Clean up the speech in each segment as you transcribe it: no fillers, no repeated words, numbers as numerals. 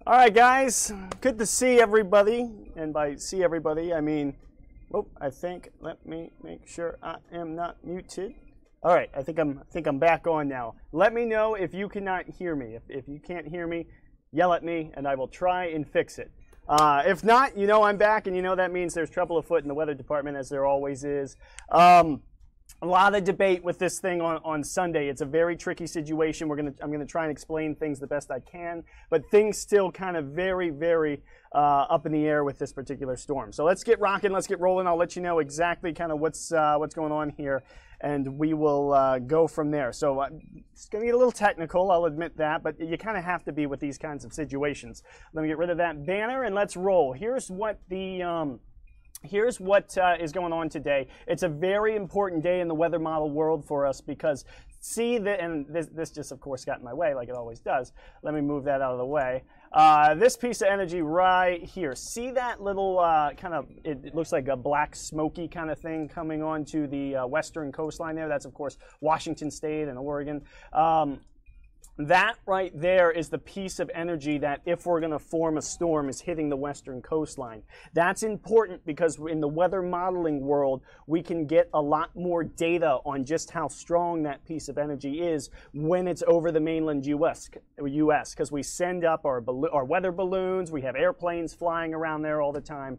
All right, guys, good to see everybody. And by see everybody, I mean, oh, I think, let me make sure I am not muted. All right, I think I'm back on now. Let me know if you cannot hear me. If you can't hear me, yell at me, and I will try and fix it. If not, you know I'm back, and you know that means there's trouble afoot in the weather department, as there always is. A lot of debate with this thing on Sunday. It's a very tricky situation. I'm gonna try and explain things the best I can, but things still kind of very up in the air with this particular storm. So let's get rocking. Let's get rolling. I'll let you know exactly kind of what's going on here, and we will go from there. So it's gonna get a little technical, I'll admit that, but you kind of have to be with these kinds of situations. Let me get rid of that banner and let's roll. Here's what is going on today. It's a very important day in the weather model world for us because and this just of course got in my way like it always does. Let me move that out of the way. This piece of energy right here. See that little kind of, it looks like a black smoky kind of thing coming onto the western coastline there. That's of course Washington State and Oregon. That right there is the piece of energy that, if we're going to form a storm, is hitting the western coastline. That's important because in the weather modeling world, we can get a lot more data on just how strong that piece of energy is when it's over the mainland U.S. because we send up our weather balloons, we have airplanes flying around there all the time.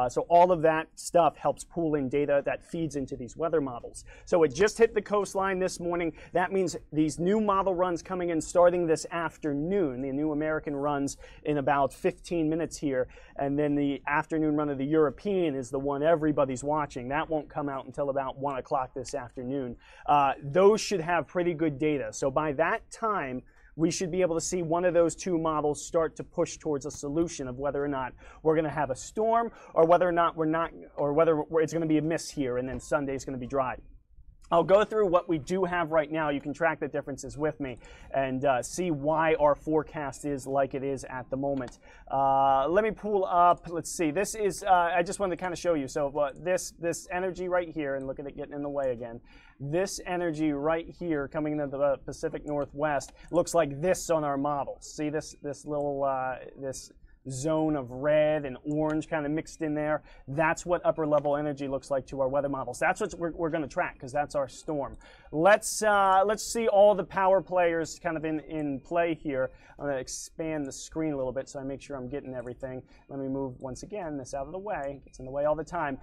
So all of that stuff helps pool in data that feeds into these weather models. So it just hit the coastline this morning. That means these new model runs coming in starting this afternoon. The new American runs in about 15 minutes here, and then the afternoon run of the European is the one everybody's watching. That won't come out until about 1 o'clock this afternoon. Those should have pretty good data. So by that time, we should be able to see one of those two models start to push towards a solution of whether or not we're going to have a storm, or whether or not whether it's going to be a miss here, and then Sunday's going to be dry. I'll go through what we do have right now. You can track the differences with me and see why our forecast is like it is at the moment. Let me pull up, let's see, this is, I just wanted to kind of show you. So this energy right here, and look at it getting in the way again. This energy right here coming into the Pacific Northwest looks like this on our models. See this little, this zone of red and orange kind of mixed in there. That's what upper level energy looks like to our weather models. That's what we're going to track because that's our storm. Let's see all the power players kind of in play here. I'm going to expand the screen a little bit so I make sure I'm getting everything. Let me move once again this out of the way. It's in the way all the time.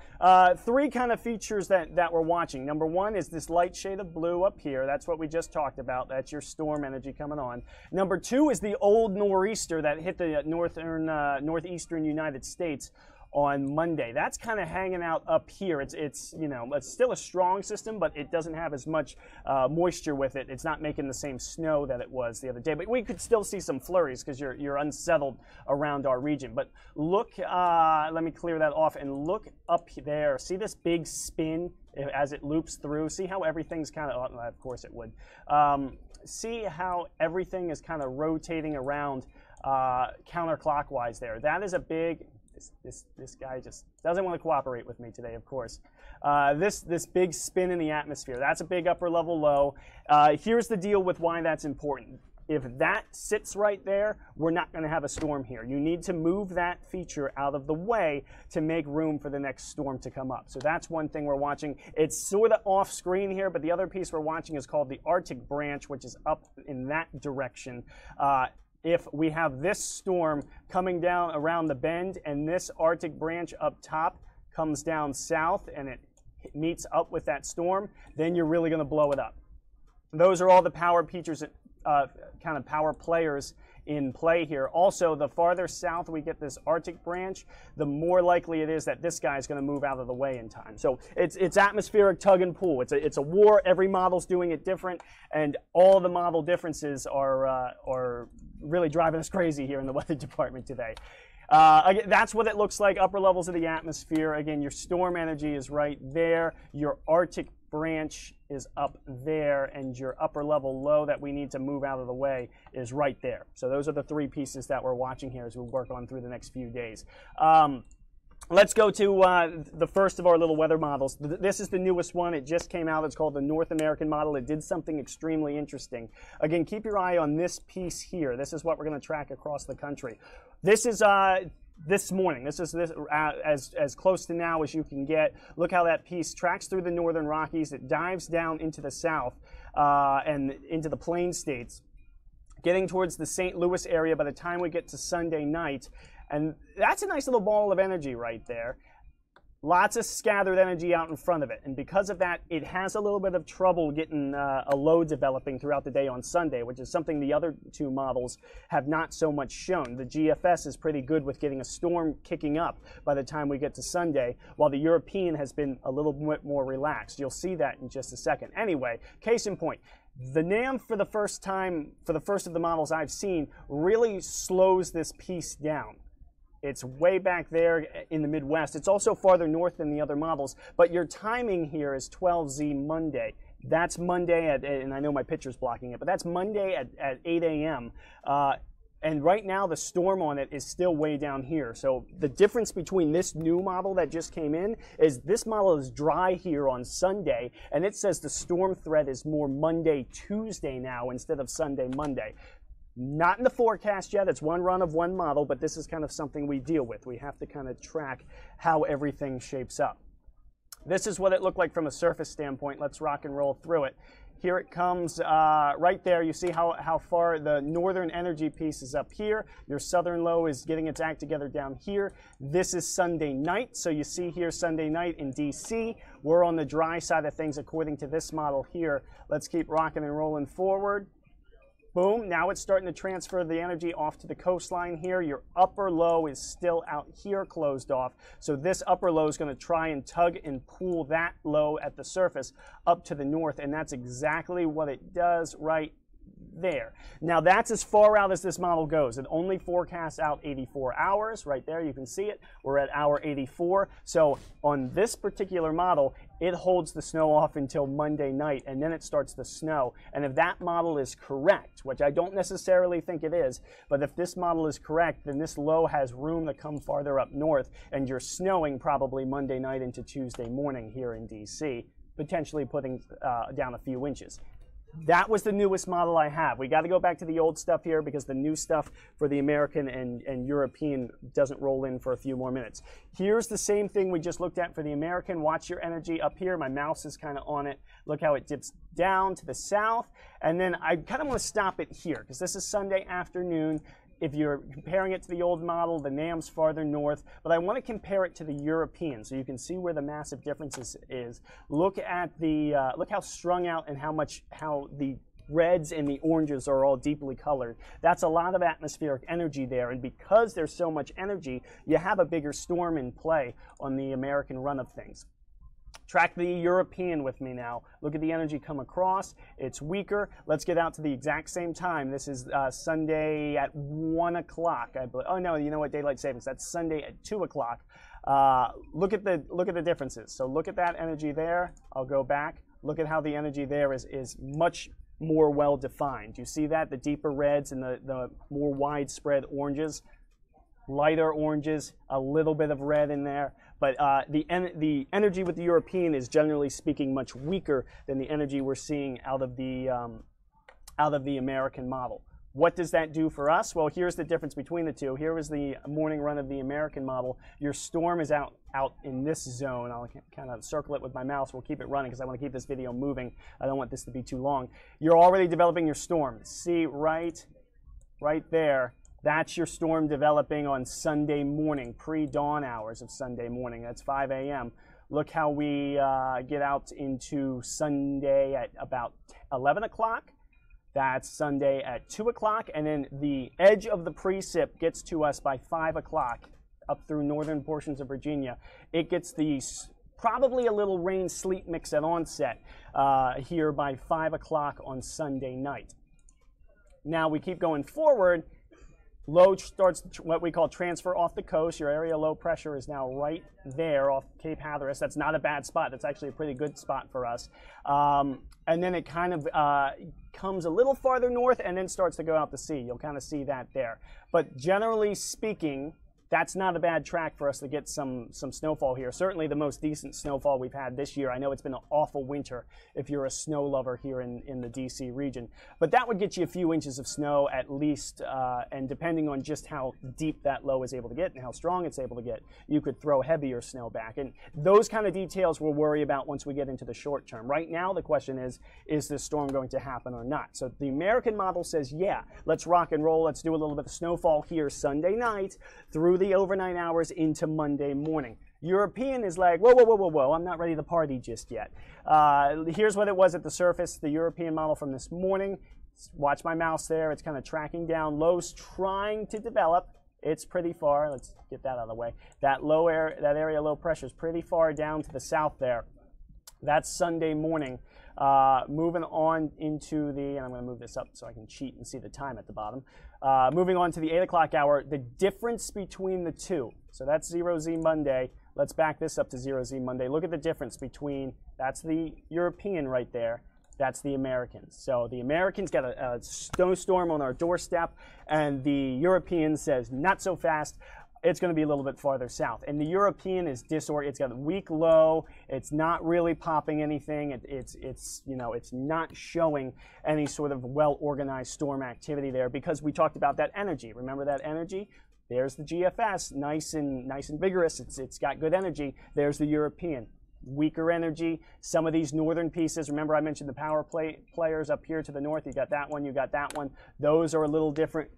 Three kind of features that we're watching. Number one is this light shade of blue up here. That's what we just talked about. That's your storm energy coming on. Number two is the old nor'easter that hit the northeastern United States on Monday. That's kind of hanging out up here. It's you know, it's still a strong system, but it doesn't have as much moisture with it. It's not making the same snow that it was the other day, but we could still see some flurries because you're unsettled around our region. But look, let me clear that off and look up there. See this big spin as it loops through? See how everything's kind of course it would. See how everything is kind of rotating around counterclockwise there. That is a big, this guy just doesn't want to cooperate with me today, of course. This big spin in the atmosphere, that's a big upper level low. Here's the deal with why that's important. If that sits right there, we're not going to have a storm here. You need to move that feature out of the way to make room for the next storm to come up. So that's one thing we're watching. It's sort of off screen here, but the other piece we're watching is called the Arctic branch, which is up in that direction. If we have this storm coming down around the bend and this Arctic branch up top comes down south and it meets up with that storm, then you're really going to blow it up. Those are all the power features, kind of power players in play here. Also, the farther south we get this Arctic branch, the more likely it is that this guy is going to move out of the way in time. So it's atmospheric tug and pull. It's a war. Every model's doing it different, and all the model differences are really driving us crazy here in the weather department today. Again, that's what it looks like, upper levels of the atmosphere. Again, your storm energy is right there. Your Arctic branch is up there, and your upper level low that we need to move out of the way is right there. So those are the three pieces that we're watching here as we work on through the next few days. Let's go to the first of our little weather models. This is the newest one. It just came out. It's called the North American model. It did something extremely interesting. Again, keep your eye on this piece here. This is what we're going to track across the country. This is this morning. This is as close to now as you can get. Look how that piece tracks through the northern Rockies. It dives down into the south and into the Plain States, getting towards the St. Louis area by the time we get to Sunday night. And that's a nice little ball of energy right there. Lots of scattered energy out in front of it. And because of that, it has a little bit of trouble getting a low developing throughout the day on Sunday, which is something the other two models have not so much shown. The GFS is pretty good with getting a storm kicking up by the time we get to Sunday, while the European has been a little bit more relaxed. You'll see that in just a second. Anyway, case in point. The NAM, for the first of the models I've seen, really slows this piece down. It's way back there in the Midwest. It's also farther north than the other models, but your timing here is 12Z Monday. That's Monday and I know my picture's blocking it, but that's Monday at 8 a.m. And right now the storm on it is still way down here. So the difference between this new model that just came in is this model is dry here on Sunday, and it says the storm threat is more Monday, Tuesday now instead of Sunday, Monday. Not in the forecast yet. It's one run of one model, but this is kind of something we deal with. We have to kind of track how everything shapes up. This is what it looked like from a surface standpoint. Let's rock and roll through it. Here it comes right there. You see how far the northern energy piece is up here. Your southern low is getting its act together down here. This is Sunday night. So you see here Sunday night in DC. We're on the dry side of things according to this model here. Let's keep rocking and rolling forward. Boom, now it's starting to transfer the energy off to the coastline here. Your upper low is still out here closed off. So this upper low is going to try and tug and pull that low at the surface up to the north, and that's exactly what it does right there. Now that's as far out as this model goes. It only forecasts out 84 hours. Right there, you can see it. We're at hour 84. So on this particular model, it holds the snow off until Monday night, and then it starts to snow. And if that model is correct, which I don't necessarily think it is, but if this model is correct, then this low has room to come farther up north, and you're snowing probably Monday night into Tuesday morning here in DC, potentially putting down a few inches. That was the newest model I have. We got to go back to the old stuff here because the new stuff for the American and European doesn't roll in for a few more minutes. Here's the same thing we just looked at for the American. Watch your energy up here. My mouse is kind of on it. Look how it dips down to the south. And then I kind of want to stop it here because this is Sunday afternoon. If you're comparing it to the old model, the NAM's farther north, but I want to compare it to the European so you can see where the massive difference is. Look at the look how strung out and how the reds and the oranges are all deeply colored. That's a lot of atmospheric energy there, and because there's so much energy, you have a bigger storm in play on the American run of things. Track the European with me now. Look at the energy come across. It's weaker. Let's get out to the exact same time. This is Sunday at 1 o'clock, I believe. Oh no, you know what? Daylight savings. That's Sunday at 2 o'clock. Look at the differences. So look at that energy there. I'll go back. Look at how the energy there is much more well defined. You see that? The deeper reds and the more widespread oranges. Lighter oranges, a little bit of red in there, but the energy with the European is generally speaking much weaker than the energy we're seeing out of the American model. What does that do for us? Well, here's the difference between the two. Here is the morning run of the American model. Your storm is out in this zone. I'll kind of circle it with my mouse. We'll keep it running because I want to keep this video moving. I don't want this to be too long. You're already developing your storm. See right there. That's your storm developing on Sunday morning, pre-dawn hours of Sunday morning. That's 5 a.m. Look how we get out into Sunday at about 11 o'clock. That's Sunday at 2 o'clock. And then the edge of the precip gets to us by 5 o'clock up through northern portions of Virginia. It gets the probably a little rain sleet mix at onset here by 5 o'clock on Sunday night. Now we keep going forward. Low starts what we call transfer off the coast. Your area low pressure is now right there off Cape Hatteras. That's not a bad spot. That's actually a pretty good spot for us. And then it kind of comes a little farther north and then starts to go out to sea. You'll kind of see that there. But generally speaking, that's not a bad track for us to get some snowfall here. Certainly the most decent snowfall we've had this year. I know it's been an awful winter if you're a snow lover here in the DC region. But that would get you a few inches of snow at least, and depending on just how deep that low is able to get and how strong it's able to get, you could throw heavier snow back. And those kind of details we'll worry about once we get into the short term. Right now the question is this storm going to happen or not? So the American model says, yeah, let's rock and roll. Let's do a little bit of snowfall here Sunday night through the overnight hours into Monday morning. European is like, whoa, whoa, whoa, whoa, whoa, I'm not ready to party just yet. Here's what it was at the surface, the European model from this morning. Watch my mouse there. It's kind of tracking down. Lows trying to develop. It's pretty far. Let's get that out of the way. That area low pressure is pretty far down to the south there. That's Sunday morning. Moving on into the, and I'm going to move this up so I can cheat and see the time at the bottom. Moving on to the 8 o'clock hour, the difference between the two. So that's 0Z Monday. Let's back this up to 0Z Monday. Look at the difference between, that's the European right there. That's the Americans. So the Americans got a snowstorm on our doorstep, and the European says, not so fast. It's going to be a little bit farther south. And the European is disoriented. It's got a weak low. It's not really popping anything. It's not showing any sort of well-organized storm activity there because we talked about that energy. Remember that energy? There's the GFS, nice and vigorous. It's got good energy. There's the European. Weaker energy. Some of these northern pieces, remember I mentioned the power players up here to the north. You got that one, you got that one. Those are a little different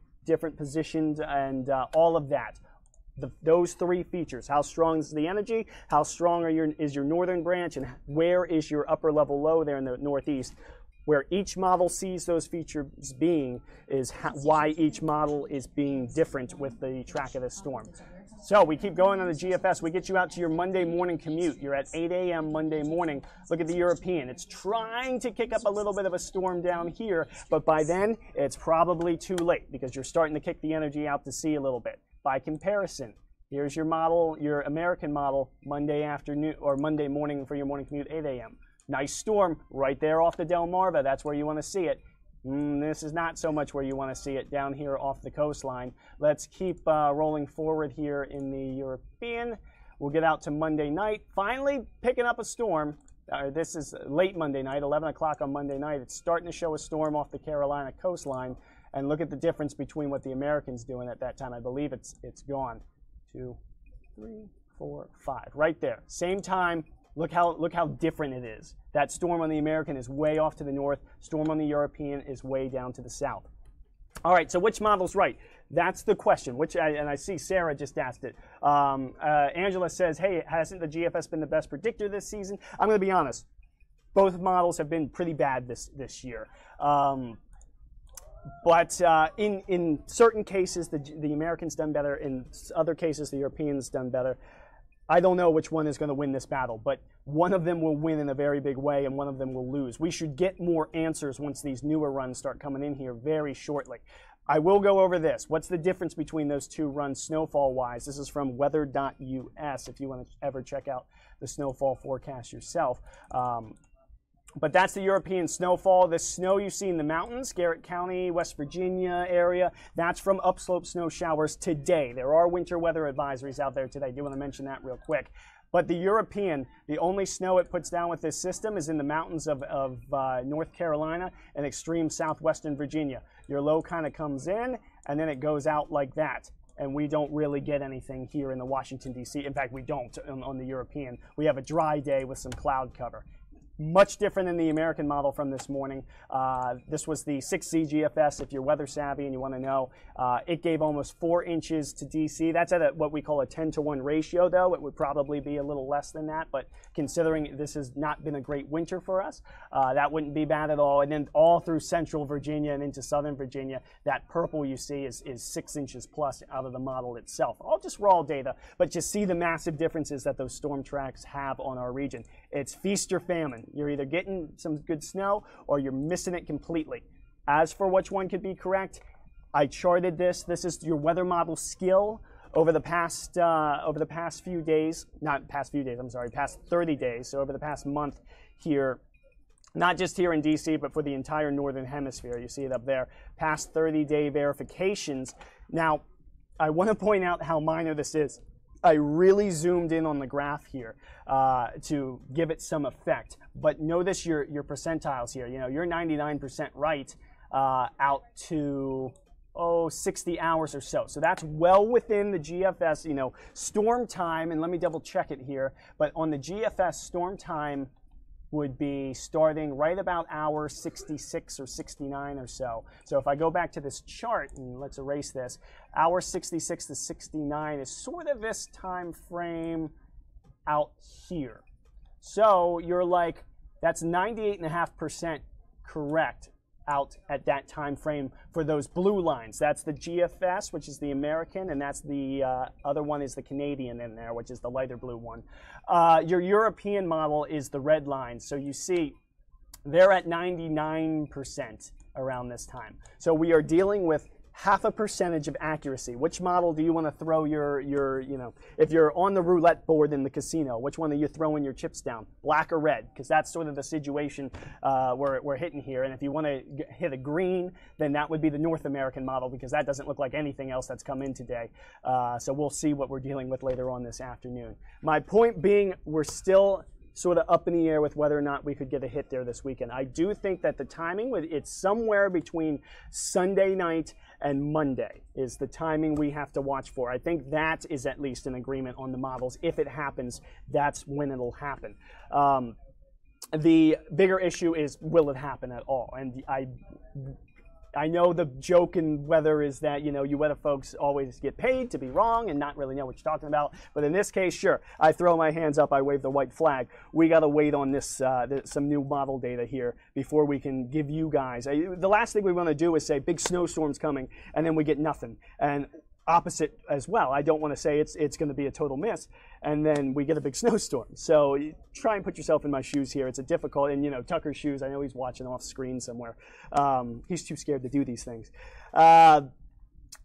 positioned, and all of that. Those three features: how strong is the energy, how strong is your northern branch, and where is your upper level low there in the northeast. Where each model sees those features being is why each model is being different with the track of this storm. So we keep going on the GFS. We get you out to your Monday morning commute. You're at 8 a.m. Monday morning. Look at the European. It's trying to kick up a little bit of a storm down here, but by then it's probably too late because you're starting to kick the energy out to sea a little bit. By comparison, here's your model, your American model, Monday afternoon or Monday morning for your morning commute, 8 a.m. Nice storm right there off the Delmarva. That's where you want to see it. This is not so much where you want to see it down here off the coastline. Let's keep rolling forward here in the European. We'll get out to Monday night. Finally picking up a storm. This is late Monday night, 11 o'clock on Monday night. It's starting to show a storm off the Carolina coastline. And look at the difference between what the Americans doing at that time. I believe it's gone. 2, 3, 4, 5. Right there. Same time. Look how different it is. That storm on the American is way off to the north. Storm on the European is way down to the south. All right, so which model's right? That's the question. And I see Sarah just asked it. Angela says, hey, hasn't the GFS been the best predictor this season? I'm going to be honest. Both models have been pretty bad this year. But in certain cases, the Americans done better. In other cases, the Europeans done better. I don't know which one is going to win this battle, but one of them will win in a very big way and one of them will lose. We should get more answers once these newer runs start coming in here very shortly. I will go over this. What's the difference between those two runs snowfall-wise? This is from weather.us if you want to ever check out the snowfall forecast yourself. But that's the European snowfall. The snow you see in the mountains, Garrett County, West Virginia area, that's from upslope snow showers today. There are winter weather advisories out there today. I do want to mention that real quick. But the European, the only snow it puts down with this system is in the mountains of North Carolina and extreme southwestern Virginia. Your low kind of comes in and then it goes out like that. And we don't really get anything here in the Washington, D.C. In fact, we don't on the European. We have a dry day with some cloud cover. Much different than the American model from this morning. This was the 6Z GFS, if you're weather savvy and you want to know. It gave almost 4 inches to DC. That's at what we call a 10-to-1 ratio, though. It would probably be a little less than that, but considering this has not been a great winter for us, that wouldn't be bad at all. And then all through central Virginia and into southern Virginia, that purple you see is 6 inches plus out of the model itself. All just raw data, but just see the massive differences that those storm tracks have on our region. It's feast or famine. You're either getting some good snow or you're missing it completely. As for which one could be correct, I charted this. This is your weather model skill over the past few days, not past few days, I'm sorry, past 30 days. So over the past month here, not just here in DC, but for the entire Northern Hemisphere. You see it up there, past 30-day verifications. Now, I want to point out how minor this is. I really zoomed in on the graph here to give it some effect. But notice your percentiles here. You know, you're 99% right out to 60 hours or so. So that's well within the GFS, you know, storm time. And let me double check it here. But on the GFS, storm time would be starting right about hour 66 or 69 or so. So if I go back to this chart, and let's erase this, hour 66 to 69 is sort of this time frame out here. So you're like, that's 98.5% correct out at that time frame for those blue lines. That's the GFS, which is the American, and that's the other one is the Canadian in there, which is the lighter blue one. Your European model is the red line. So you see they're at 99% around this time. So we are dealing with half a percentage of accuracy. Which model do you want to throw your, you know, if you're on the roulette board in the casino, which one are you throwing your chips down? Black or red? Because that's sort of the situation we're hitting here. And if you want to hit a green, then that would be the North American model, because that doesn't look like anything else that's come in today. So we'll see what we're dealing with later on this afternoon. My point being, we're still sort of up in the air with whether or not we could get a hit there this weekend. I do think that the timing, it's somewhere between Sunday night and Monday is the timing we have to watch for. I think that is at least an agreement on the models. If it happens, that's when it'll happen. The bigger issue is, will it happen at all? And I know the joke in weather is that, you know, you weather folks always get paid to be wrong and not really know what you're talking about. But in this case, sure, I throw my hands up, I wave the white flag. We got to wait on this, some new model data here before we can give you guys. The last thing we want to do is say big snowstorm's coming and then we get nothing. And opposite as well. I don't want to say it's going to be a total miss, and then we get a big snowstorm. So try and put yourself in my shoes here. It's a difficult, and you know, Tucker's shoes, I know he's watching off screen somewhere. He's too scared to do these things.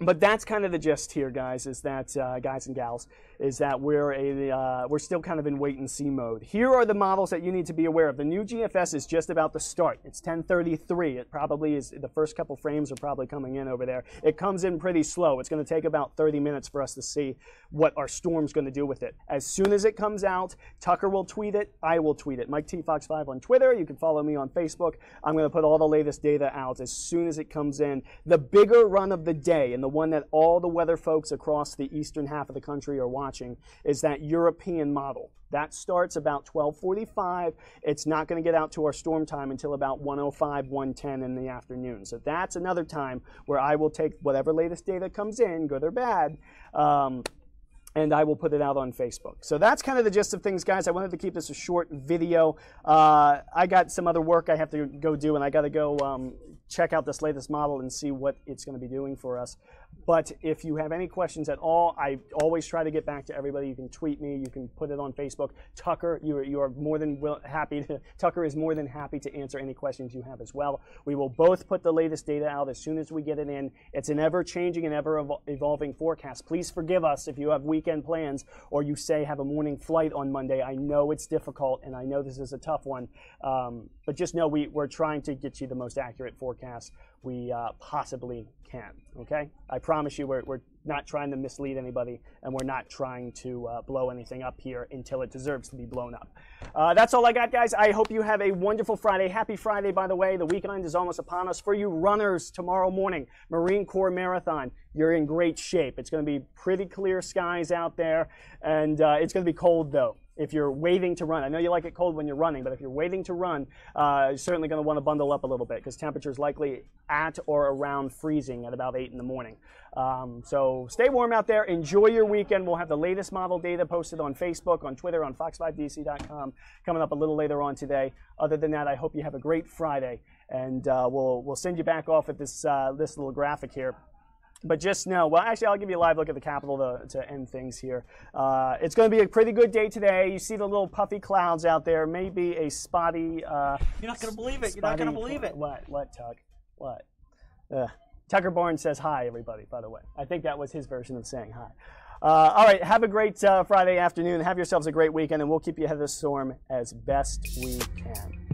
But that's kind of the gist here, guys, is that, guys and gals, is that we're still kind of in wait-and-see mode. Here are the models that you need to be aware of. The new GFS is just about to start. It's 10:33. It probably is, the first couple frames are probably coming in over there. It comes in pretty slow. It's going to take about 30 minutes for us to see what our storm's going to do with it. As soon as it comes out, Tucker will tweet it. I will tweet it. Mike T. Fox 5 on Twitter. You can follow me on Facebook. I'm going to put all the latest data out as soon as it comes in. The bigger run of the day, and the one that all the weather folks across the eastern half of the country are watching, is that European model. That starts about 12:45. It's not going to get out to our storm time until about 1:05, 1:10 in the afternoon. So that's another time where I will take whatever latest data comes in, good or bad, and I will put it out on Facebook. So that's kind of the gist of things, guys. I wanted to keep this a short video. I got some other work I have to go do, and I got to go check out this latest model and see what it's going to be doing for us. But if you have any questions at all, I always try to get back to everybody. You can tweet me. You can put it on Facebook. Tucker, you are more than happy to. Tucker is more than happy to answer any questions you have as well. We will both put the latest data out as soon as we get it in. It's an ever-changing and ever-evolving forecast. Please forgive us if you have weekend plans or you say have a morning flight on Monday. I know it's difficult, and I know this is a tough one. But just know we're trying to get you the most accurate forecast we possibly can, okay? I promise you we're not trying to mislead anybody, and we're not trying to blow anything up here until it deserves to be blown up. That's all I got, guys. I hope you have a wonderful Friday. Happy Friday, by the way. The weekend is almost upon us. For you runners, tomorrow morning, Marine Corps Marathon, you're in great shape. It's going to be pretty clear skies out there, and it's going to be cold, though. If you're waiting to run, I know you like it cold when you're running, but if you're waiting to run, you're certainly going to want to bundle up a little bit because temperature's likely at or around freezing at about 8 in the morning. So stay warm out there. Enjoy your weekend. We'll have the latest model data posted on Facebook, on Twitter, on fox5dc.com coming up a little later on today. Other than that, I hope you have a great Friday, and we'll send you back off at this little graphic here. But just know, well, actually, I'll give you a live look at the Capitol to end things here. It's going to be a pretty good day today. You see the little puffy clouds out there. Maybe a spotty. You're not going to believe it. You're not going to believe it. What, Tuck? What? Tucker Barnes says hi, everybody, by the way. I think that was his version of saying hi. All right, have a great Friday afternoon. Have yourselves a great weekend, and we'll keep you ahead of the storm as best we can.